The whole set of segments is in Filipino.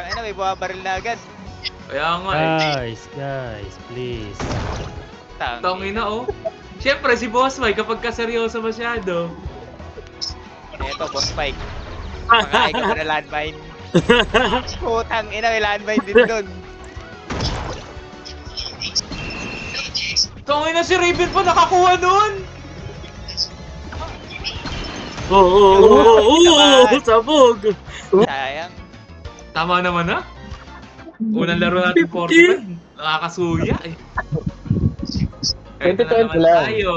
Tangina, may bumabaril na agad. Kaya nga eh. Guys, please. Tangina oh. Siyempre si Boss Mike kapag kaseryoso masyado. Eto, Boss Mike. Makain ka ba na landmine? Putang ina, may landmine din doon. Tangina si Raven pa nakakuha nun. Oo, sabog. Sayang. Tama naman ha. Unang laro natin 45. Nakakasuya eh. Kahit na 20-20 naman lang. tayo.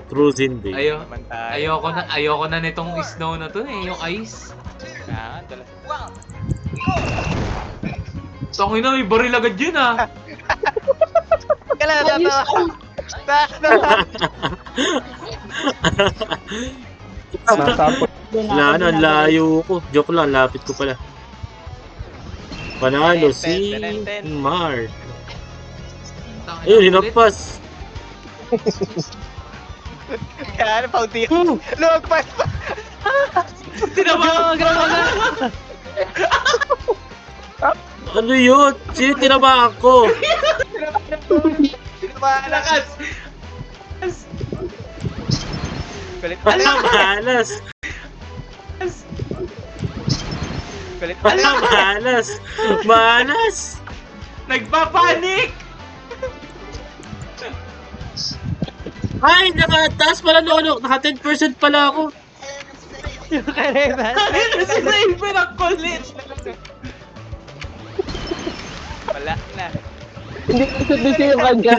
Cruising day. Naman tayo. Ayoko na nitong snow na to eh, yung ice. Kailangan talaga. Tangina, may baril agad yun ah. Kailangan natatawa. Nasapot. Wala na, ang layo ko. Joke lang, lapit ko pala. Panalo si Mark. Tangina, Ayun, ulit. hinagpas. Kailangan paunti. Lumagpas pa. Tinabang! Ano yun? Sino tinamaan ko? Lakas! Kulit Wala, malas. Kulit Wala, malas. Malas. Nagpapanik! Ay, nakataas pala no, naka 10% pala ako. Yung kailangan. Ano si Raven ang kulit? Wala na. Hindi ko sabihin yung kanya.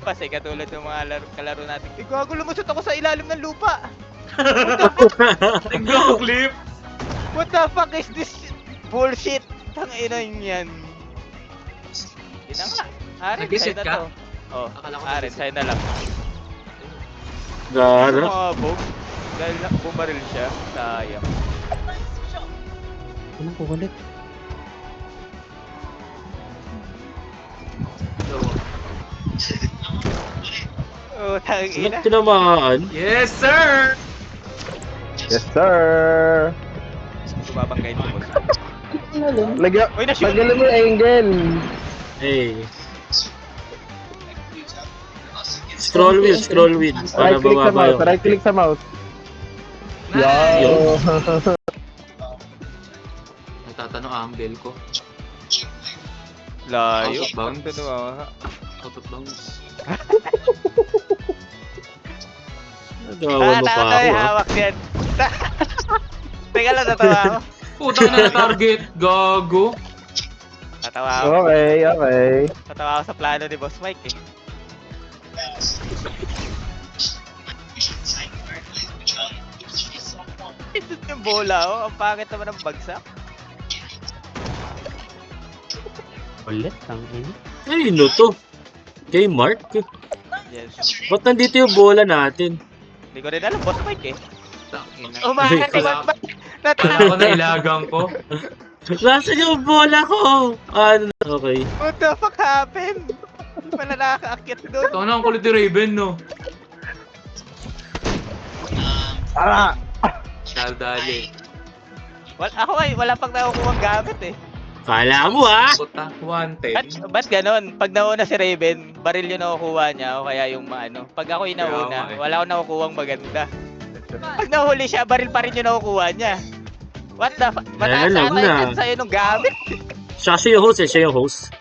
Kasi katulad ng mga kalaro natin. Gago, lumusot ako sa ilalim ng lupa. Nag-go-clip! What the fuck is this bullshit? Tangina yan. Ina nga. Aren, Nag-visit sa'yo na ka? to. Oh, Akala ko Aren, nag-visit. sa'yo na lang. Gara. Mga bog. Dahil bumaril siya. Sayang. Anong kukulit? Oh, tangina. Anong tinamaan? Yes, sir! Yes, sir. Bumabanggay ito, boss. Lagyan Uy, na-shoot! lagyan mo yung angle. Hey. Scroll wheel. Para Right click sa bababa mouse. yung... Right click sa mouse. Nice! Yo. Nagtatanong angle ko. Layo. Out of bounds. Ito naman. Out of bounds. Nagawan mo pa ako, ha? Hawak yan. Teka lang, natawa ako. Putang na target. Gago. Natawa ako. Okay. Natawa ako sa plano ni Boss Mike eh. Ito yung bola oh. Ang pangit naman ng bagsak. Ulit, ang ino. Ay, no to. Kay Mark. Yes. Ba't nandito yung bola natin? Hindi ko rin alam, Boss Mike eh. Tangina. Umahat eh, Wala- Boss Mike. Wala ko na ilagang ko. Nasaan yung bola ko? Ano? Okay. What the fuck happened? Hindi pala nakakaakyat doon. Ito na ang kulit ni Raven, no? Ah! Dali. Ako ay wala pang nakukuha gamit eh. Kala mo, ha? Puta, 110. Ba't ganon? Pag nauna si Raven, baril yung nakukuha niya o kaya yung maano. Pag ako yung Kaya nga nauna, eh. wala akong nakukuha maganda. Pag nahuli siya, baril pa rin yung nakukuha niya. What the fuck? Mataas alam ata na. yung sa'yo nung gamit. Siya yung host, siya yung host.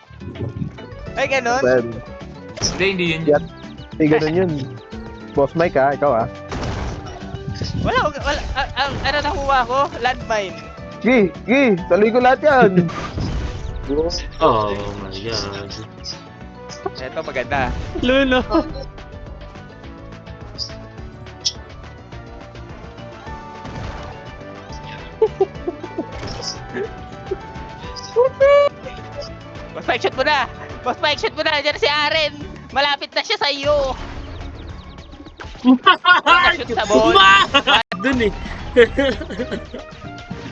Ay ganon? Ben, Hindi yun. Yan. Hindi ganun yun. Boss Mike ha, ikaw ha. Wala, ano nakuha ko? Landmine. Gi, tuloy ko lahat yan. Oh my god. Eto maganda. Lolo. Boss Mike, shoot mo na! Boss Mike, shoot mo na! Diyan na si Aren! Malapit na siya sa iyo! Na-shoot sa ball. Dun eh.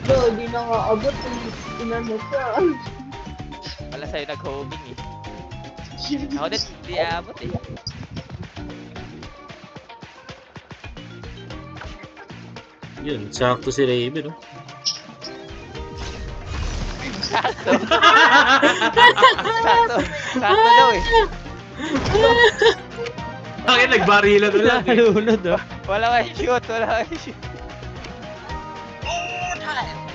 Di na nga abot yung inano ka. Wala sa'yo nag-homing eh. Ako din, di abot eh. Yun, sakto si Raven, oh. Sakto. Sakto daw eh. Bakit nagbarilan na lang eh. Nalunod oh. Wala kang shoot, wala kang shoot.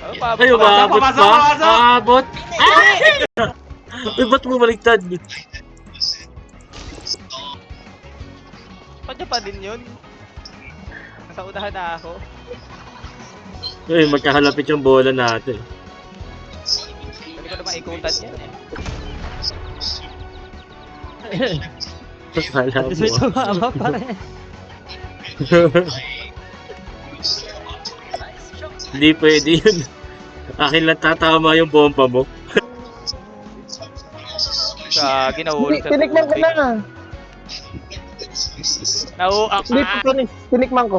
Oh, Ay, umabot Pasok, pa. pasok! Umabot. Ay, ba't bumaliktad? Kanya pa din yun. Nasa unahan na ako. Ay, magkahalapit yung bola natin. Hindi ko naman ikutan yan eh. Kala mo. May tumama pa rin. Hindi pwede yun. Akin lang tatama yung bomba mo. Sa ginahulog sa Tinikman ko na. Hindi, tinikman ko.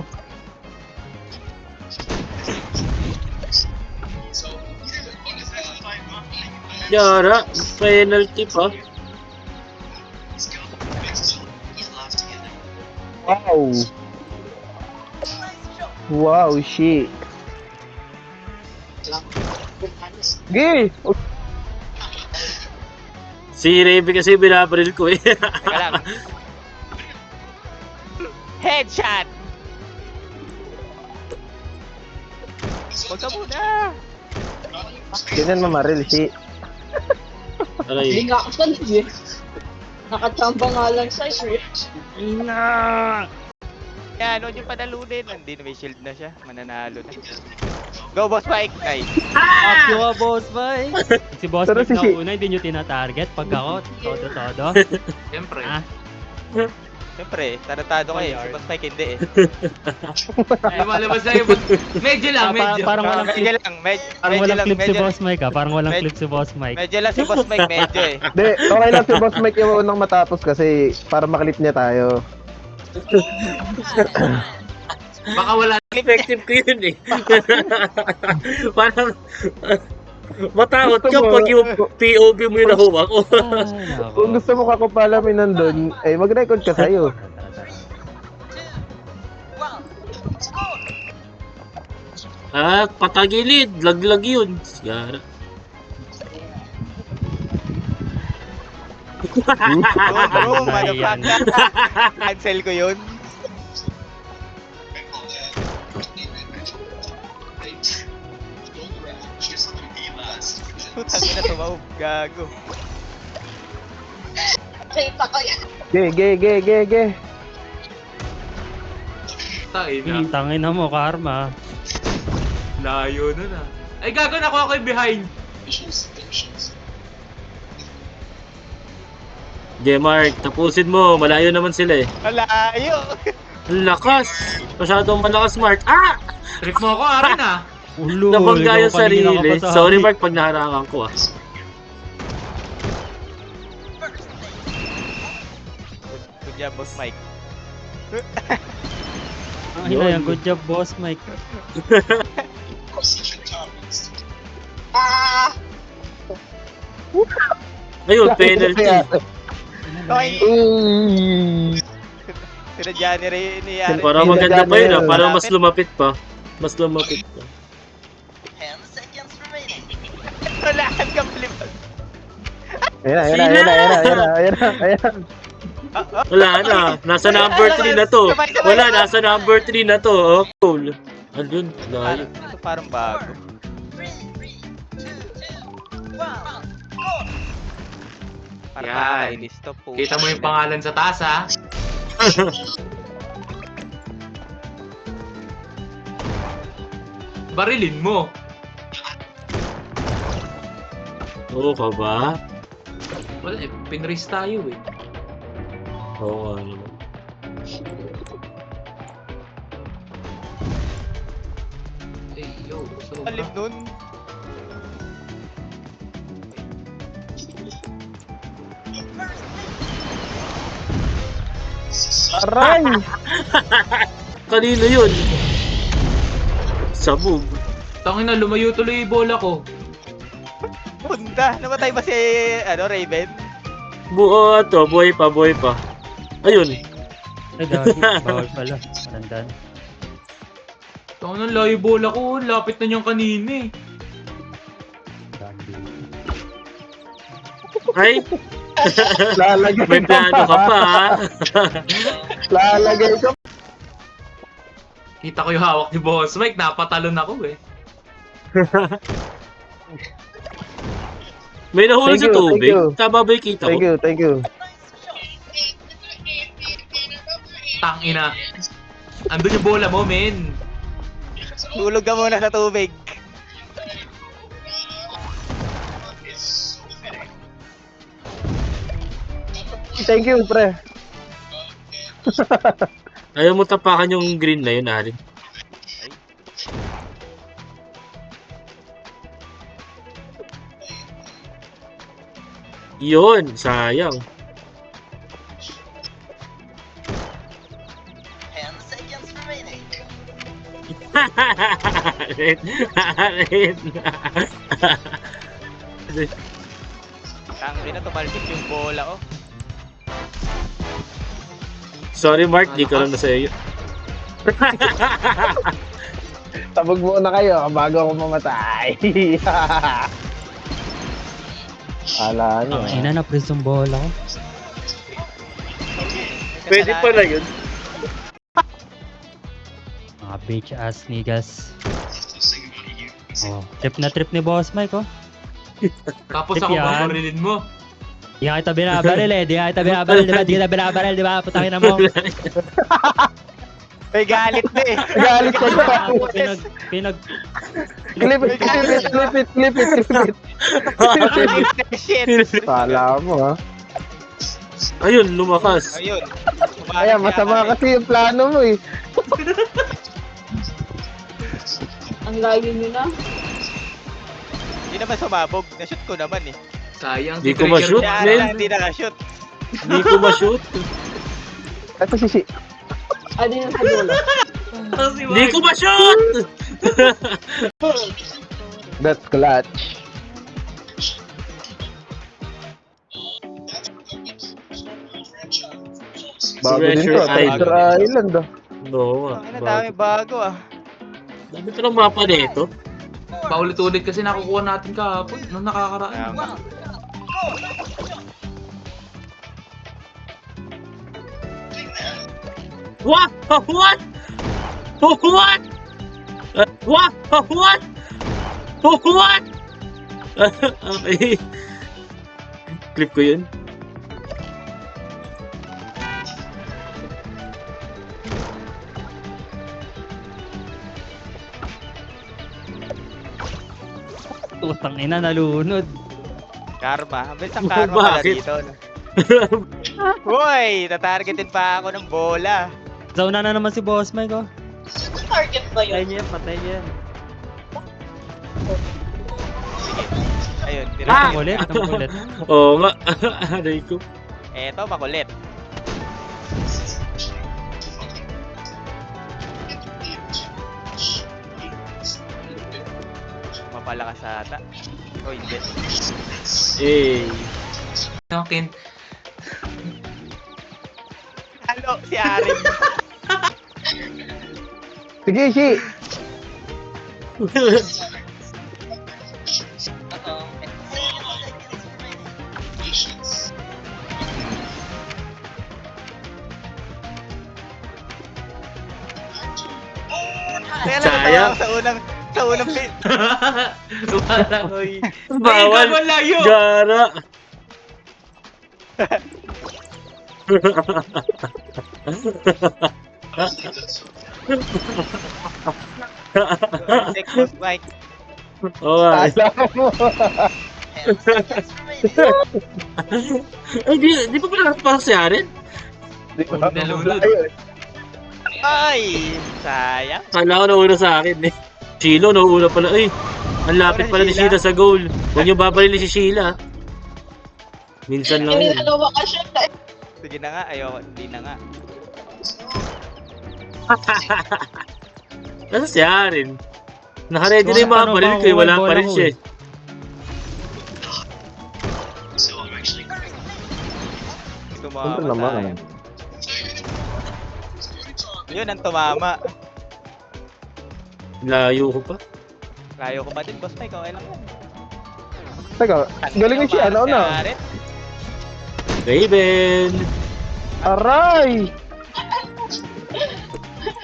Yara, penalty pa. Wow. Wow, shit. Gay! Si Rebe kasi binabaril ko eh. Teka lang. Headshot! Huwag ka muna! Ganyan mamaril, shit. Hindi Aray. nga ako sanay eh. Nakachamba nga lang sa'yo eh. Yan, huwag yung panalunin. Hindi na may shield na siya. Mananalo na. Go, Boss Mike! Nice! Akyo ka, boss boy. Si boss Pero Mike si na Si- una, hindi nyo tinatarget. Pag ako, todo-todo. Siyempre. Ah. Siyempre, tarantado ka eh. Si Boss Mike hindi eh. Lumalabas na yung... Medyo lang, medyo. Parang walang Medyo clip. lang, Parang medyo walang lang, clip si medyo, boss Mike ah. Parang walang Med- clip si boss Mike. medyo lang si Boss Mike, medyo eh. Hindi, okay lang si Boss Mike yung unang matapos kasi para maklip niya tayo. Baka wala. Effective ko yun eh. Parang matakot ka pag yung POV mo yung nakuha ko. Ay, nako. Kung gusto mo kakupalamin nandun, eh mag-record ka sa'yo. Ah, patagilid. Laglag yun. Yara. Bro, Ay, yan. motherfucker. Cancel ko yun. Putang ina, tumawag. Gago. Kita ko yan. Ge. Tayo na. Tangin na mo, karma. Layo na na. Ay, gago na ako yung behind. Mark, tapusin mo. Malayo naman sila eh. Malayo. Ang lakas. Masyadong malakas, Mark. Ah! Trip mo ako, Arin ah. Ulo, Nabangga ikaw yung kanina ka sarili. pa sa Sorry, akin. Mark, pag naharangan ko ah. Good job, Boss Mike. Ang ina yan, good job boss Mike. Ayun, penalty. Okay. Mm. Sinadya ni Ray ni Yari. Para maganda pa yun ah. Para mas lumapit pa. Mas lumapit pa. Wala kang flip. Ayan. Wala na. Nasa number 3 na to. Wala, nasa number 3 na to. Oh, cool. Andun, layo. Ito parang bago. Parang Yan. nakakainis to po. Kita mo yung pangalan sa taas ha. Barilin mo. Oo ka ba? Wala eh, pinrace tayo eh. Oo nga naman. Hey, yo, gusto mo Alip ba? nun. Aray! Kanino yun? Sabog. Tangin na, lumayo tuloy yung bola ko. Punta. Namatay ba si Raven? Buo to, buhay pa. Ayun. Ay, dami. Bawal pala. Tandaan. Tangin na, layo yung bola ko. Lapit na niyang kanina eh. Daan din. Ay, Lalagay may plano ka pa ha. Lalagay ka. Kita ko yung hawak ni Boss Mike, napatalon ako eh. May nahulog Thank sa you, thank tubig. you. Tama ba yung kita Thank ko? you, thank you. Tangina. Andun yung bola mo, men. Tulog ka muna sa tubig. Thank you, pre. Ayaw mo tapakan yung green na yun, Arin. Yun, sayang. Arin. Arin. Tangin na, tumalsik yung bola, oh. Sorry Mark, di ko lang na sa'yo. Tabog muna kayo bago ako mamatay. Ala nyo. Ang ina na prison ball ako. Pwede pala yun. Mga bitch ass niggas. Oh, trip ni Boss Mike, oh. Tapos Tip ako yan. babarilin mo. Di ka kita binabaril eh. Di ka kita binabaril, di ba? Di kita binabaril, di ba? Putangin na mo. May galit na eh. Galit ka dyan. Pinag... Clip it, clip it, clip it, clip it, clip it. Shit. Kala mo ha. Ayun, lumakas. Ayun. Kaya masama kasi yung plano mo eh. Ang layo nyo na. Hindi naman sumabog. Na-shoot ko naman eh. Sayang. Di ko trigger ma-shoot, mo. Kaya man. lang hindi naka-shoot. Hindi ko ma-shoot. Ito si Adi na sa dulo. Hindi ko ma-shoot! That's clutch. Bago din to, Treasure Treasure Island ah. No, Ang dami bago ah. Dami ito ng mapa nito. Paulit-ulit kasi nakukuha natin kahapon. Nung nakakaraan. Tama. What? What? What? What? What? What? Okay. Clip ko yun. Putang ina, nalunod. Karma. Ang bilis ang karma pala Bakit? dito. No? Hoy! Tatargetin pa ako ng bola. Zauna na naman si Boss Mike, oh. Target ba Patay yun? niya yan, patay niya yan. Ayun. Ang kulit, ang kulit. Oo nga. Aray ko. Eto, makulit. Mapalakas ata. O hindi. Eh. Akin. Halo, si Arin. Sige, si. Kaya lang Sayang. natawa ako sa unang pin. Wala. Hoy. Bawal. Ay, layo. Gara. Check boss Mike. Oo nga. Kala mo. Ay, di pa pala nakapasok si Arin? Di ba? Nalunod. Ayun. Ay! Sayang. Kala ko nauna sa akin eh. Sheila, nauna pala. Ay, ang lapit pala ni Sheila sa goal. Huwag niyo babalili si Sheila. Minsan lang Hindi yun. na nawa ka siya. Sige na nga, ayoko. Hindi na nga. Nasa si Arin? Naka-ready na yung mga Paano balil ba ko eh. Wala ang pa rin bola ko siya eh? eh. Tumama Siyempre naman. tayo. Yun ang tumama. Layo ko pa. Layo ko pa din, boss Mike. Okay lang yan. Teka, galing ni siya, ano na? Raven! Aray!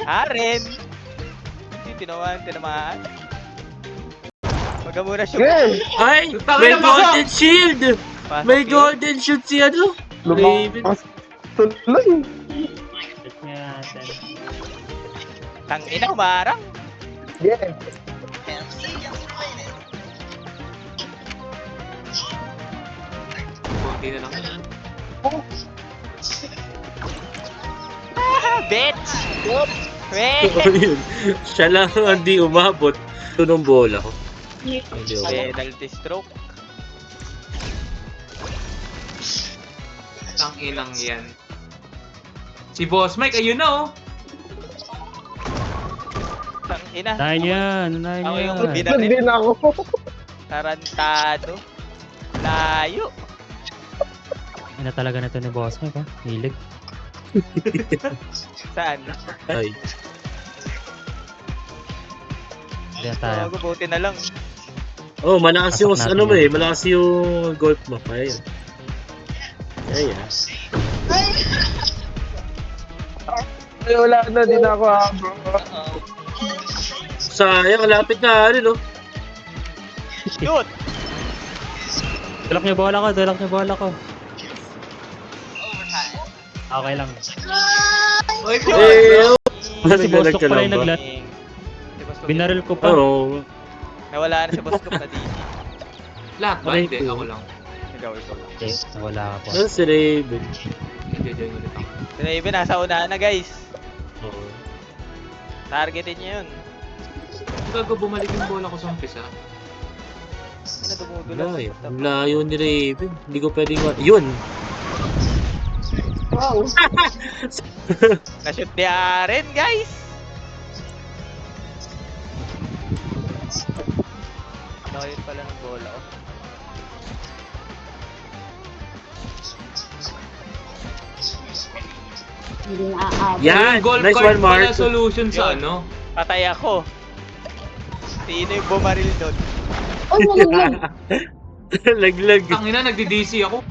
Aren! Hindi, tinamaan. Wag ka muna shoot. Game! Ay! Tangina, May baka! golden shield! Pasok May yun. golden shield si ano? Raven. Lumakas tuloy. Check niya natin. Tangina, humarang. Game. Konti na lang. Bitch! Wait! Ayun. Siya lang hindi umabot. Ito nung bola ko. Hindi umabot. Penalty stroke. Tanginang yan. Si Boss Mike, ayun na oh. Tangina. Unahin yan, unahin Ako yung yan. binaril. Hindi na ako. Tarantado. Layo. Ina talaga na ito ni Boss Mike, ha? Hilig. Saan? Ay. Diyan tayo. Bago, buti na lang. Oh, malakas Pasok yung natin ano mo yan. eh. Malakas yung golf mo. Kaya yan. Kaya yan. Ay, wala na, di na ako habang. Sayang, lapit na rin oh. Shoot! Tulak niyo bola ko, tulak niyo bola ko. Okay lang. Oy, Eh, oh. Si Boss Tok pala yung Nagkalamba. naglat. Binaril ko pa. Oo. Nawala na si Boss Cook na DG. lahat ba? Aray Hindi, ko. ako lang. Ikaw lang. Okay, nawala ka po. Ano si Raven? Hindi, join ulit ako. Si Raven, nasa unahan na guys. Oo. Targetin niyo yun. Gago, bumalik yung bola ko sa umpisa. Hindi na dumudulas. Layo. Ang layo ni Raven. Hindi ko pwedeng yun! Wow. Na-shoot ni Aren guys. Nakayot pala ng bola oh. Hindi na aabot. Yan! Yung golf Nice card one, Mark. pala solution sa Yun. ano. Patay ako. Sino yung bumaril doon? Ay, malaglag. Laglag. Tangina, nagdi-DC ako.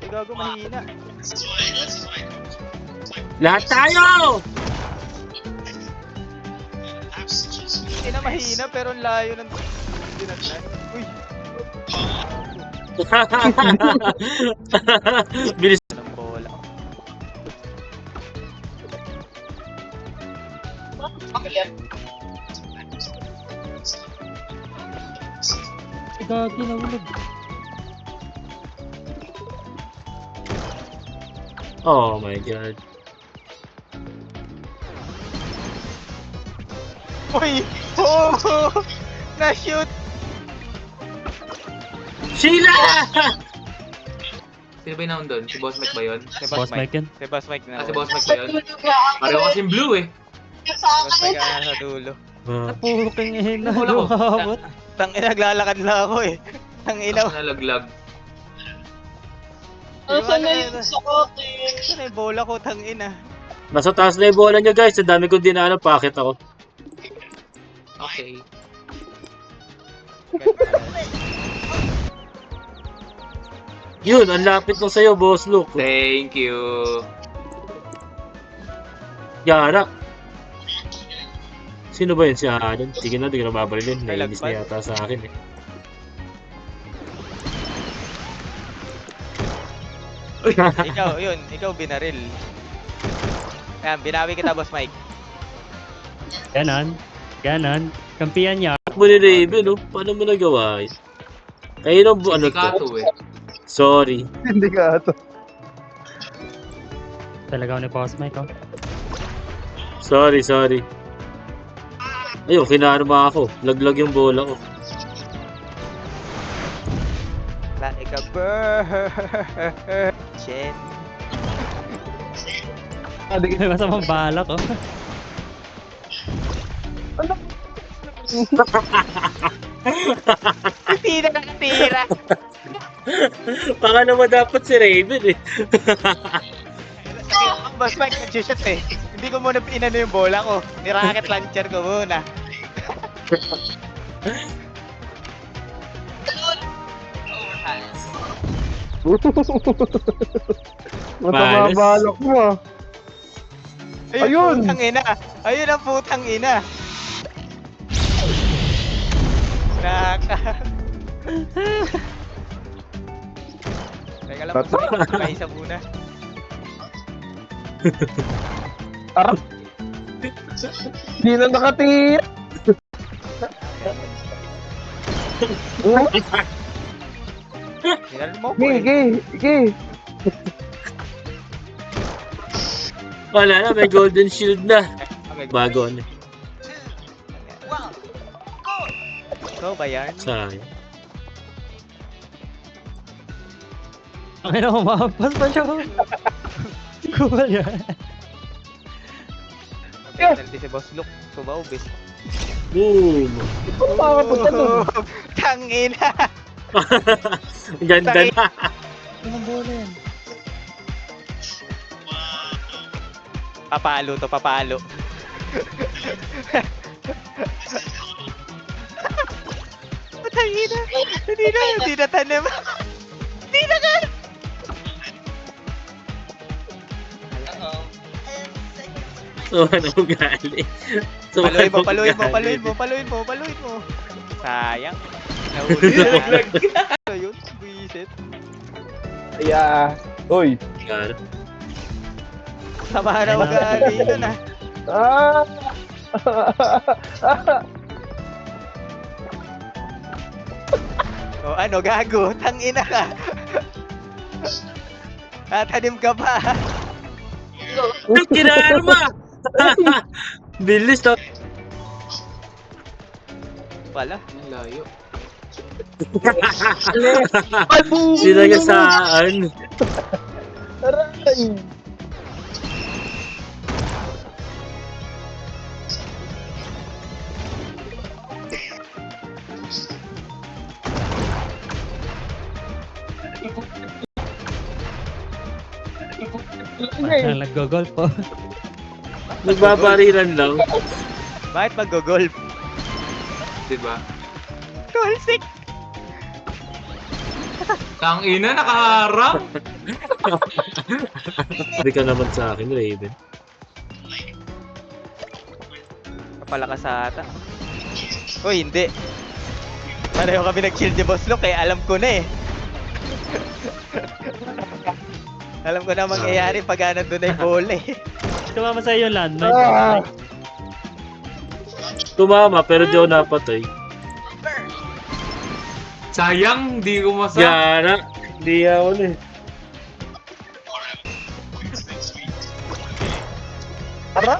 Ay, gago, mahina. Lahat tayo! Hindi na mahina pero ang layo ng dinatnan. Uy, Bilis. ng bola. Ay, gagi, nahulog. Oh my god. Uy! Oh! Na-shoot! Sheila! Sino ba yung naon doon? Si Boss Mike ba yun? Si Boss Mike yun. Si Boss Mike na. Ah, si Boss Mike ba yun? Pareho kasing blue eh. Sa Boss akin. Mike ang nasa dulo. Ah, Puro kang ihina. Wala ko. Lumabot. Tangina, naglalakad lang ako eh. Tangina. Ako nalaglag. Nasaan na yung sukotin? Saan yung bola ko, tangina? nasa taas na yung bola nyo guys. Ang dami kong dinaanan. Pakit ako. Okay. Yun, ang lapit nung sa'yo, boss Luke. Thank you. Yara. Sino ba yun si Aaron? Sige na, di ko na babarilin. Kay Nainis na Lagpan. yata sa akin eh. Ikaw, yun. Ikaw binaril. Ayan, binawi kita, Boss Mike. Ganon. Ganon. Kampiyan niya. Takbo ni Raven, oh. Paano mo nagawa yun? Kayo nung ano Sindikato to? eh. Sorry. Hindi ka ito. Talaga ako ni Boss Mike, oh. Sorry. Ayun, kinarma ako. Laglag yung bola ko. Like a virgin. Hindi ka. May masamang balak, oh. Hindi na nakatira. Baka naman dapat si Raven eh. Boss Mike, nag-shoot eh. Hindi ko muna inano yung bola ko. Ni-rocket launcher ko muna. Matama Malas. balak mo ah. Ayun! Putang ina. Ayun ang putang ina. Naka. Teka lang, mag-isa muna. Arap! Di na nakatira! Tinalo mo ko eh. Ige, ige! Wala na, may golden shield na. Okay. Bago ano. Ikaw ba yan? Sayang. Ang ina ko, mahampas pa siya. Kuha yan. Penalty si Boss Luke. Sumaubis. Boom! Makapunta dun. Tangina! Ganda na. Anong bola yan? Papalo to, papalo. Tangina! Hindi na tanim. Hindi na ka! So, ano ugali? So, Paluin mo, ano paluin mo, ugali? paluin mo, paluin mo, paluin mo. Sayang. Nahuli na. Ano yun? Buisit. Yeah. Uy! Gar. Sama na mag-aali ka na. Ah! O ano, gago? Tangina ka. Tatanim ka pa. Ay, kinarma! Bilis to. Pala. Layo. Sinagasaan. Aray! Parang nag-golf po. Nagbabarilan lang. Bakit mag-golf? Diba? Goalsick! Tang ina, nakaharap. Sabi ka naman sa akin, Raven. Kapalakas sa ata. Uy, hindi. Pareho kami nag-kill ni Boss Luke eh. Alam ko na eh. Alam ko na mangyayari pag nandun na yung bola eh. Tumama sa'yo yung landmine. Ah! Tumama, pero di ako napatay. Sayang, hindi ko masa. Gara. Di ako na eh. Ara!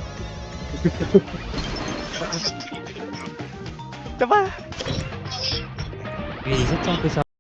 Diba? Isip sa umpisa